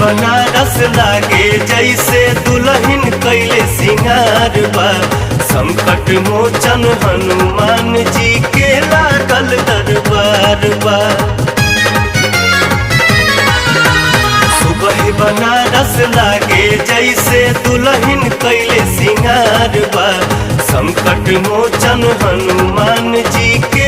बनारस लागे जैसे दुल्हन कैले सिंगार बा। संकट मोचन हनुमान जी के लागल दरबार बा। सुबह बनारस लागे जैसे दुल्हन कैले सिंगार बा। संकट मोचन हनुमान जी के